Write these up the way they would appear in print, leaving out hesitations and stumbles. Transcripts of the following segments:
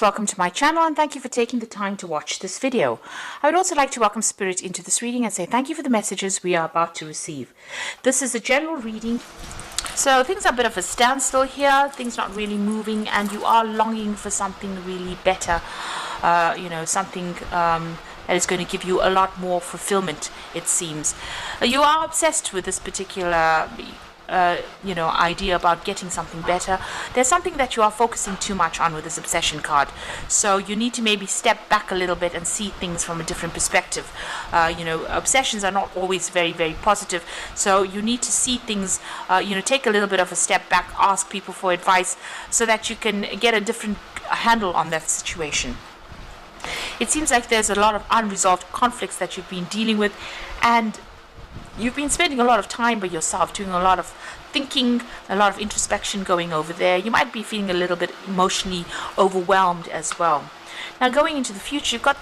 Welcome to my channel and thank you for taking the time to watch this video. I would also like to welcome Spirit into this reading and say thank you for the messages we are about to receive. This is a general reading, so things are a bit of a standstill here, things not really moving, and you are longing for something really better, something that is going to give you a lot more fulfillment, it seems. You are obsessed with this particular idea about getting something better. There's something that you are focusing too much on with this obsession card, so you need to maybe step back a little bit and see things from a different perspective. Obsessions are not always very, very positive, so you need to see things, take a little bit of a step back, ask people for advice so that you can get a different handle on that situation. It seems like there's a lot of unresolved conflicts that you've been dealing with, and you've been spending a lot of time by yourself, doing a lot of thinking, a lot of introspection going over there. You might be feeling a little bit emotionally overwhelmed as well. Now, going into the future, you've got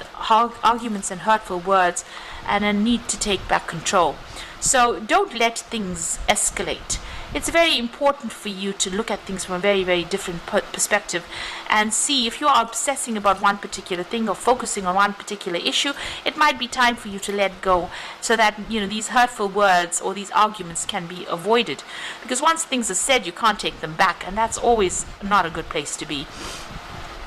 arguments and hurtful words and a need to take back control. So don't let things escalate. It's very important for you to look at things from a very, very different perspective and see if you are obsessing about one particular thing or focusing on one particular issue. It might be time for you to let go so that these hurtful words or these arguments can be avoided, because once things are said, you can't take them back, and that's always not a good place to be.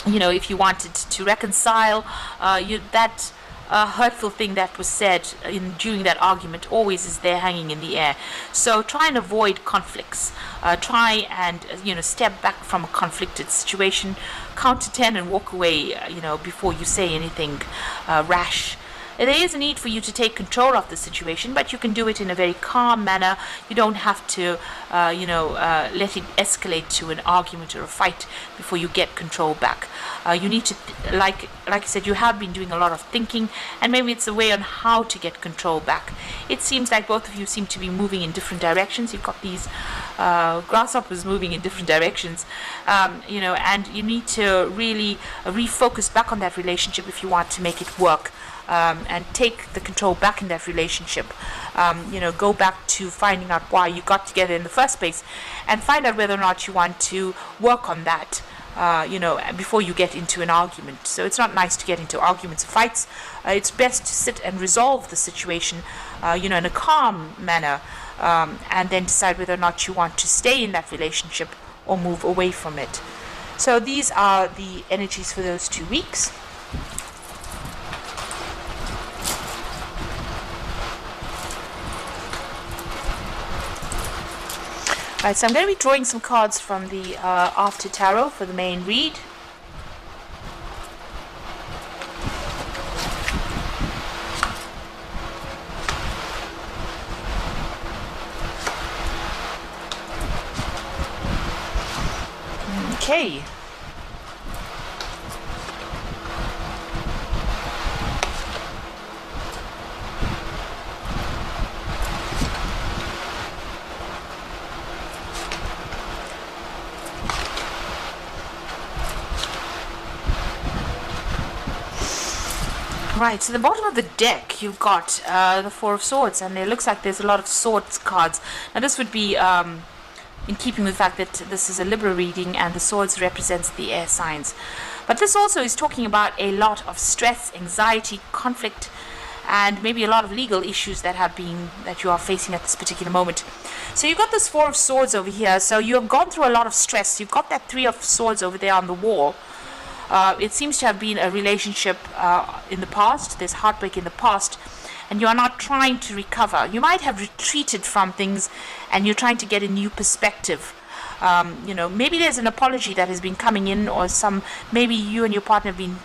If you wanted to reconcile, that hurtful thing that was said during that argument always is there hanging in the air. So try and avoid conflicts. Try and step back from a conflicted situation, count to 10 and walk away before you say anything rash. There is a need for you to take control of the situation, but you can do it in a very calm manner. You don't have to let it escalate to an argument or a fight before you get control back. You need to, like I said, you have been doing a lot of thinking, and maybe it's a way on how to get control back. It seems like both of you seem to be moving in different directions. You've got these grasshoppers moving in different directions, and you need to really refocus back on that relationship if you want to make it work. And take the control back in that relationship. Go back to finding out why you got together in the first place, and find out whether or not you want to work on that, before you get into an argument. So it's not nice to get into arguments or fights. It's best to sit and resolve the situation, in a calm manner, and then decide whether or not you want to stay in that relationship or move away from it. So these are the energies for those 2 weeks. Right, so I'm going to be drawing some cards from the After Tarot for the main read. Okay. Right, so the bottom of the deck, you've got the Four of Swords, and it looks like there's a lot of swords cards. Now this would be in keeping with the fact that this is a Libra reading and the swords represents the air signs. But this also is talking about a lot of stress, anxiety, conflict, and maybe a lot of legal issues that you are facing at this particular moment. So you've got this Four of Swords over here, so you have gone through a lot of stress. You've got that Three of Swords over there on the wall. It seems to have been a relationship in the past. There's heartbreak in the past, and you are not trying to recover. You might have retreated from things, and you're trying to get a new perspective. Maybe there's an apology that has been coming in, or maybe you and your partner have been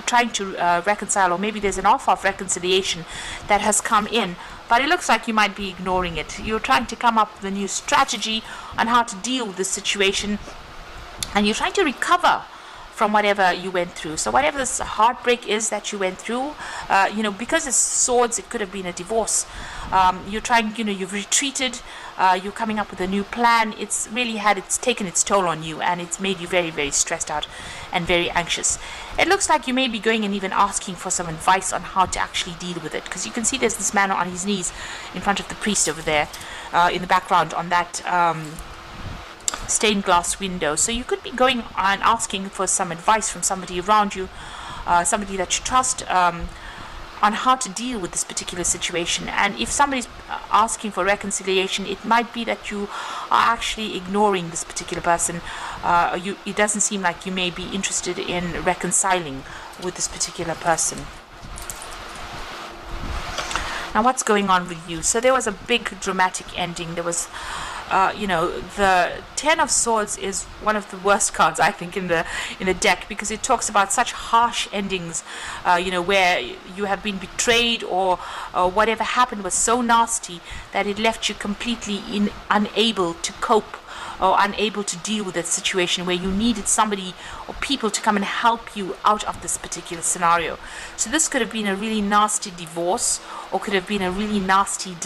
trying to reconcile, or maybe there's an offer of reconciliation that has come in. But it looks like you might be ignoring it. You're trying to come up with a new strategy on how to deal with this situation, and you're trying to recover from whatever you went through. So whatever this heartbreak is that you went through, because it's swords, it could have been a divorce. You've retreated, you're coming up with a new plan. It's taken its toll on you, and it's made you very, very stressed out and very anxious. It looks like you may be going and even asking for some advice on how to actually deal with it, because you can see there's this man on his knees in front of the priest over there, in the background on that stained glass window. So you could be going and asking for some advice from somebody around you, somebody that you trust, on how to deal with this particular situation. And if somebody's asking for reconciliation, it might be that you are actually ignoring this particular person. It doesn't seem like you may be interested in reconciling with this particular person. Now, what's going on with you? So there was a big dramatic ending. There was the Ten of Swords is one of the worst cards, I think, in the deck, because it talks about such harsh endings, where you have been betrayed, or whatever happened was so nasty that it left you completely unable to cope, or unable to deal with that situation, where you needed somebody or people to come and help you out of this particular scenario. So this could have been a really nasty divorce, or could have been a really nasty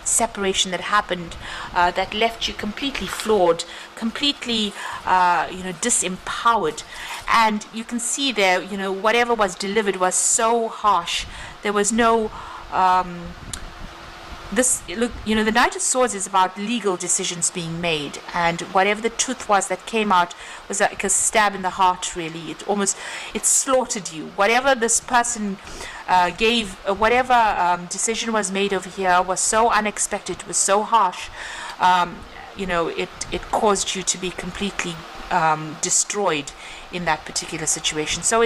separation that happened, that left you completely flawed, completely disempowered. And you can see there, whatever was delivered was so harsh. There was no the Knight of Swords is about legal decisions being made, and whatever the truth was that came out was like a stab in the heart, really. It slaughtered you. Whatever this person gave, whatever decision was made over here was so unexpected, was so harsh, it caused you to be completely destroyed in that particular situation. So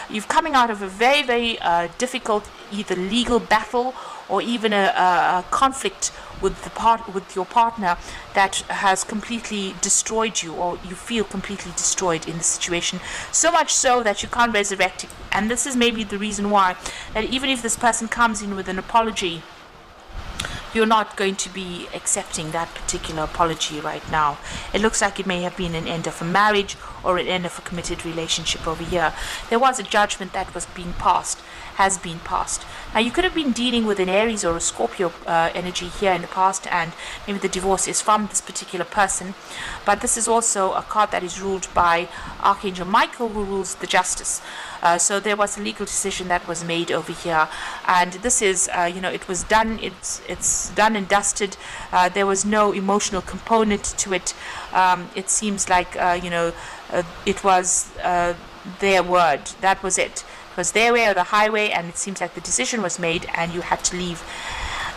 you're coming out of a very, very difficult either legal battle, or even a conflict with your partner that has completely destroyed you, or you feel completely destroyed in the situation, so much so that you can't resurrect it. And this is maybe the reason why, that even if this person comes in with an apology, you're not going to be accepting that particular apology right now. It looks like it may have been an end of a marriage, or an end of a committed relationship over here. There was a judgment that has been passed. Now, you could have been dealing with an Aries or a Scorpio energy here in the past, and maybe the divorce is from this particular person. But this is also a card that is ruled by Archangel Michael, who rules the justice. So there was a legal decision that was made over here, and this is, it was done. It's done and dusted. There was no emotional component to it. It seems like it was their word. That was it. It was their way or the highway, and it seems like the decision was made and you had to leave.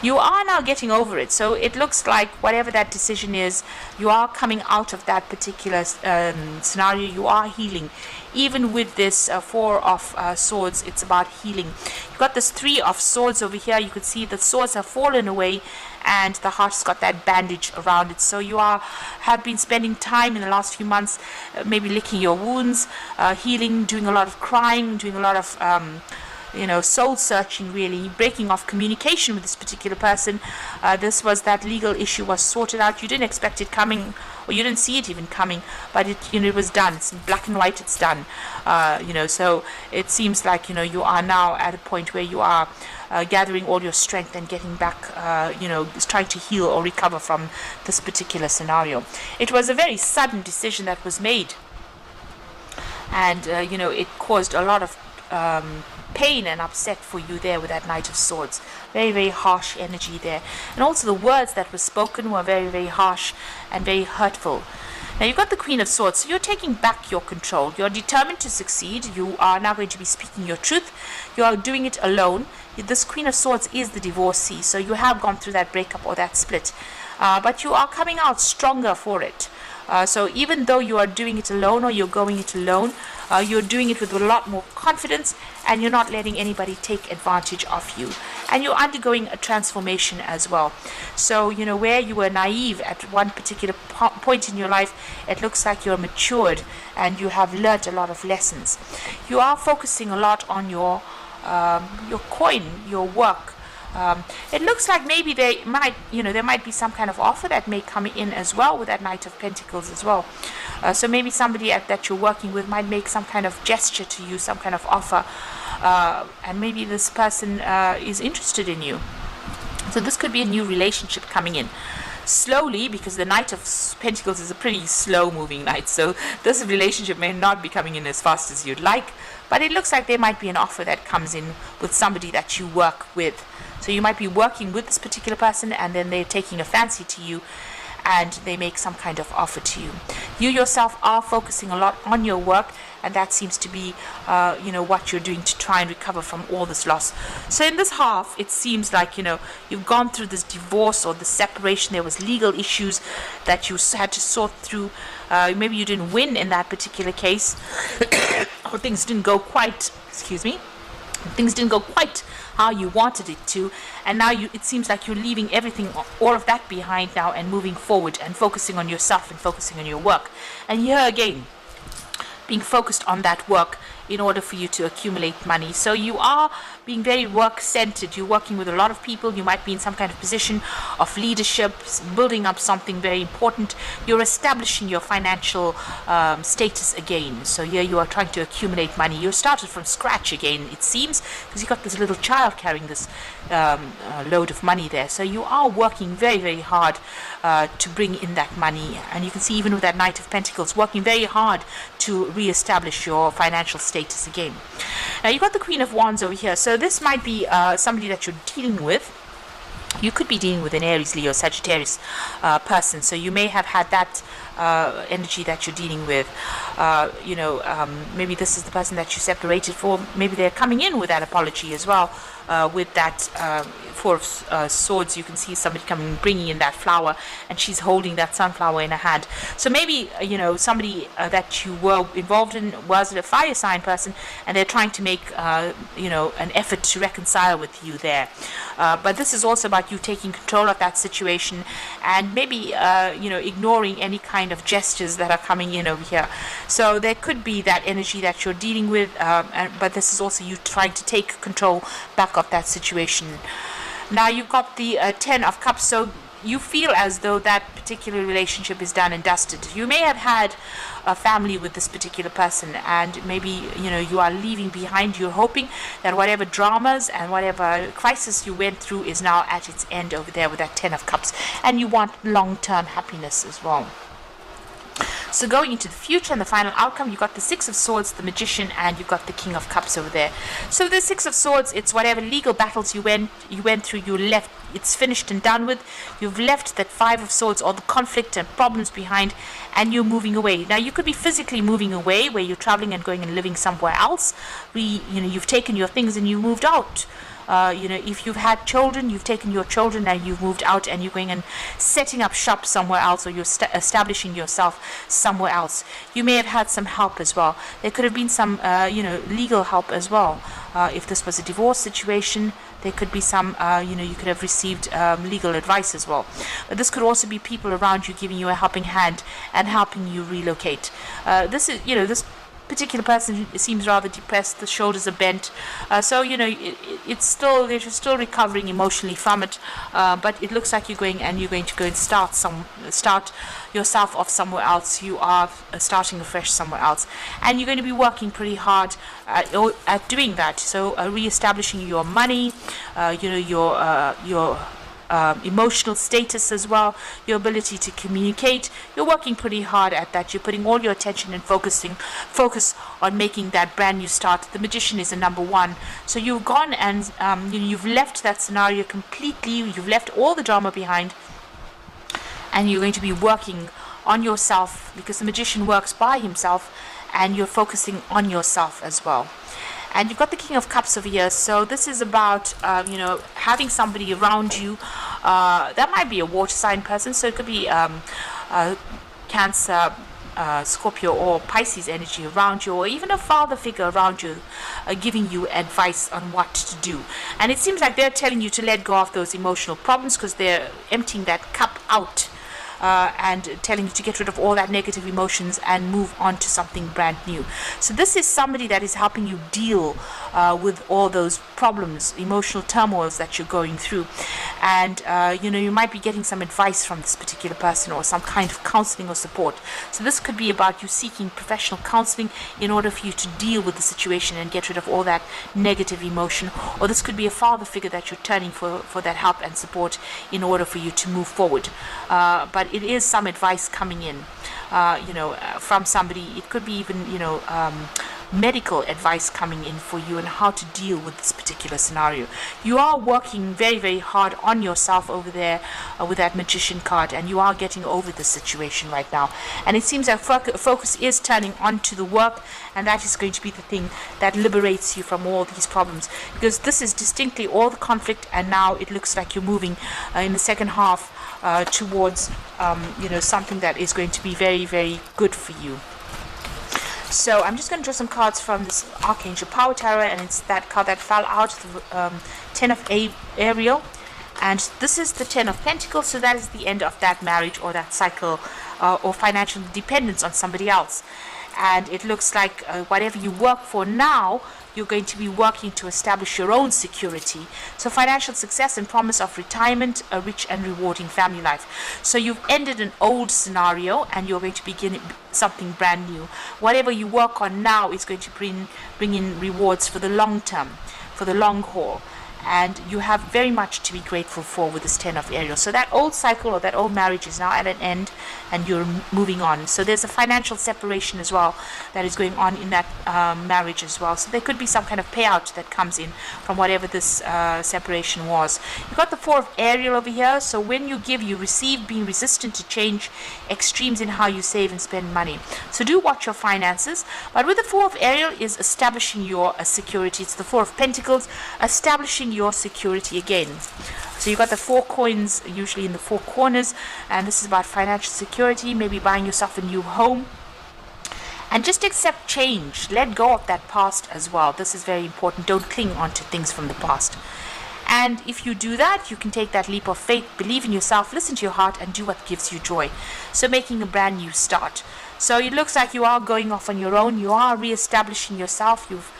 You are now getting over it, so it looks like whatever that decision is, you are coming out of that particular scenario. You are healing. Even with this Four of Swords, it's about healing. You've got this Three of Swords over here. You could see the swords have fallen away, and the heart's got that bandage around it. So you have been spending time in the last few months, maybe licking your wounds, healing, doing a lot of crying, doing a lot of soul searching, really, breaking off communication with this particular person. This was that legal issue was sorted out. You didn't expect it coming, or you didn't see it even coming, but it was done. It's in black and white. It's done. So it seems like you are now at a point where you are gathering all your strength and getting back, trying to heal or recover from this particular scenario. It was a very sudden decision that was made, and it caused a lot of pain and upset for you there with that Knight of Swords. Very, very harsh energy there. And also the words that were spoken were very, very harsh and very hurtful. Now you've got the Queen of Swords, so you're taking back your control. You're determined to succeed. You are now going to be speaking your truth. You are doing it alone. This Queen of Swords is the divorcee, so you have gone through that breakup or that split. But you are coming out stronger for it. So even though you are doing it alone, or you're going it alone, you're doing it with a lot more confidence, and you're not letting anybody take advantage of you. And you're undergoing a transformation as well. So, where you were naive at one particular point in your life, it looks like you're matured and you have learned a lot of lessons. You are focusing a lot on your coin, your work. It looks like maybe there might be some kind of offer that may come in as well with that Knight of Pentacles as well. So maybe somebody that you're working with might make some kind of gesture to you, some kind of offer, and maybe this person is interested in you. So this could be a new relationship coming in. Slowly, because the Knight of Pentacles is a pretty slow moving knight, so this relationship may not be coming in as fast as you'd like, but it looks like there might be an offer that comes in with somebody that you work with. So you might be working with this particular person, and then they're taking a fancy to you, and they make some kind of offer to you. You yourself are focusing a lot on your work, and that seems to be what you're doing to try and recover from all this loss. So in this half, it seems like you've gone through this divorce or the separation. There was legal issues that you had to sort through. Maybe you didn't win in that particular case, or things didn't go quite how you wanted it to, and now it seems like you're leaving everything, all of that behind now, and moving forward and focusing on yourself and focusing on your work. And here again, being focused on that work in order for you to accumulate money. So you are being very work-centered. You're working with a lot of people. You might be in some kind of position of leadership, building up something very important. You're establishing your financial status again. So here you are trying to accumulate money. You started from scratch again, it seems, because you got this little child carrying this load of money there. So you are working very, very hard to bring in that money. And you can see even with that Knight of Pentacles, working very hard to re-establish your financial status again. Now you've got the Queen of Wands over here. So this might be somebody that you're dealing with. You could be dealing with an Aries, Leo, Sagittarius person. So you may have had that energy that you're dealing with. Maybe this is the person that you separated for. Maybe they're coming in with that apology as well. With that Four of Swords, you can see somebody coming, bringing in that flower, and she's holding that sunflower in her hand. So maybe somebody that you were involved in was a fire sign person, and they're trying to make an effort to reconcile with you there. But this is also about you taking control of that situation, and maybe ignoring any kind of gestures that are coming in over here. So there could be that energy that you're dealing with, but this is also you trying to take control back of that situation. Now you've got the Ten of Cups, so you feel as though that particular relationship is done and dusted. You may have had a family with this particular person, and maybe you are leaving behind. You're hoping that whatever dramas and whatever crisis you went through is now at its end over there with that Ten of Cups, and you want long-term happiness as well. So going into the future and the final outcome, you've got the Six of Swords, the Magician, and you've got the King of Cups over there. So the Six of Swords, it's whatever legal battles you went through, you left, it's finished and done with. You've left that Five of Swords, all the conflict and problems behind, and you're moving away. Now you could be physically moving away, where you're traveling and going and living somewhere else. You've taken your things and you moved out. If you've had children, you've taken your children and you've moved out, and you're going and setting up shop somewhere else, or you're establishing yourself somewhere else. You may have had some help as well. There could have been some, legal help as well. If this was a divorce situation, there could be some, you could have received legal advice as well. But this could also be people around you giving you a helping hand and helping you relocate. This particular person seems rather depressed. The shoulders are bent, so it's still, they're still recovering emotionally from it, but it looks like you're going to go and start yourself off somewhere else. You are starting afresh somewhere else, and you're going to be working pretty hard at doing that. So re-establishing your money, your emotional status as well, your ability to communicate. You're working pretty hard at that. You're putting all your attention and focus on making that brand new start. The Magician is a number one. So you've gone and you've left that scenario completely. You've left all the drama behind, and you're going to be working on yourself, because the Magician works by himself, and you're focusing on yourself as well. And you've got the King of Cups over here. So this is about, having somebody around you. That might be a water sign person. So it could be Cancer, Scorpio, or Pisces energy around you, or even a father figure around you, giving you advice on what to do. And it seems like they're telling you to let go of those emotional problems, because they're emptying that cup out. And telling you to get rid of all that negative emotions and move on to something brand new. So this is somebody that is helping you deal with all those problems, emotional turmoils that you're going through. And you might be getting some advice from this particular person, or some kind of counseling or support. So this could be about you seeking professional counseling in order for you to deal with the situation and get rid of all that negative emotion. Or this could be a father figure that you're turning for that help and support in order for you to move forward. But it is some advice coming in, from somebody. It could be even, medical advice coming in for you and how to deal with this particular scenario. You are working very, very hard on yourself over there with that Magician card, and you are getting over the situation right now. And it seems that focus is turning onto the work, and that is going to be the thing that liberates you from all these problems, because this is distinctly all the conflict, and now it looks like you're moving in the second half towards something that is going to be very, very good for you. So I'm just going to draw some cards from this Archangel Power Tarot, and it's that card that fell out, the Ten of Ariel, and this is the Ten of Pentacles. So that is the end of that marriage or that cycle or financial dependence on somebody else. And it looks like whatever you work for now, you're going to be working to establish your own security. So financial success and promise of retirement, a rich and rewarding family life. So you've ended an old scenario and you're going to begin something brand new. Whatever you work on now is going to bring in rewards for the long term, for the long haul. And you have very much to be grateful for with this Ten of Ariel. So that old cycle or that old marriage is now at an end and you're moving on. So there's a financial separation as well that is going on in that marriage as well. So there could be some kind of payout that comes in from whatever this separation was. You've got the Four of Ariel over here. So when you give, you receive, being resistant to change, extremes in how you save and spend money. So do watch your finances. But with the Four of Ariel is establishing your security. It's the Four of Pentacles, establishing your security again. So you've got the four coins usually in the four corners, and this is about financial security, maybe buying yourself a new home. And just accept change. Let go of that past as well. This is very important. Don't cling on to things from the past. And if you do that, you can take that leap of faith, believe in yourself, listen to your heart, and do what gives you joy. So making a brand new start. So it looks like you are going off on your own. You are re-establishing yourself. You've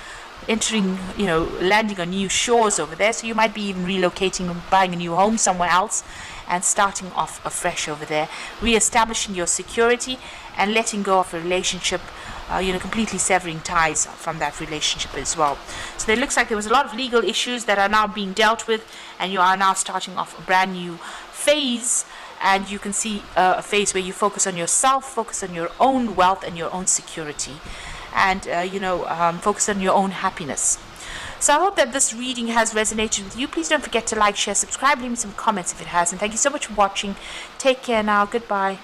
entering, landing on new shores over there. So you might be even relocating and buying a new home somewhere else and starting off afresh over there, re-establishing your security and letting go of a relationship, completely severing ties from that relationship as well. So it looks like there was a lot of legal issues that are now being dealt with, and you are now starting off a brand new phase. And you can see a phase where you focus on yourself, focus on your own wealth and your own security, and focus on your own happiness. So I hope that this reading has resonated with you. Please don't forget to like, share, subscribe, leave me some comments if it has, and thank you so much for watching. Take care now. Goodbye.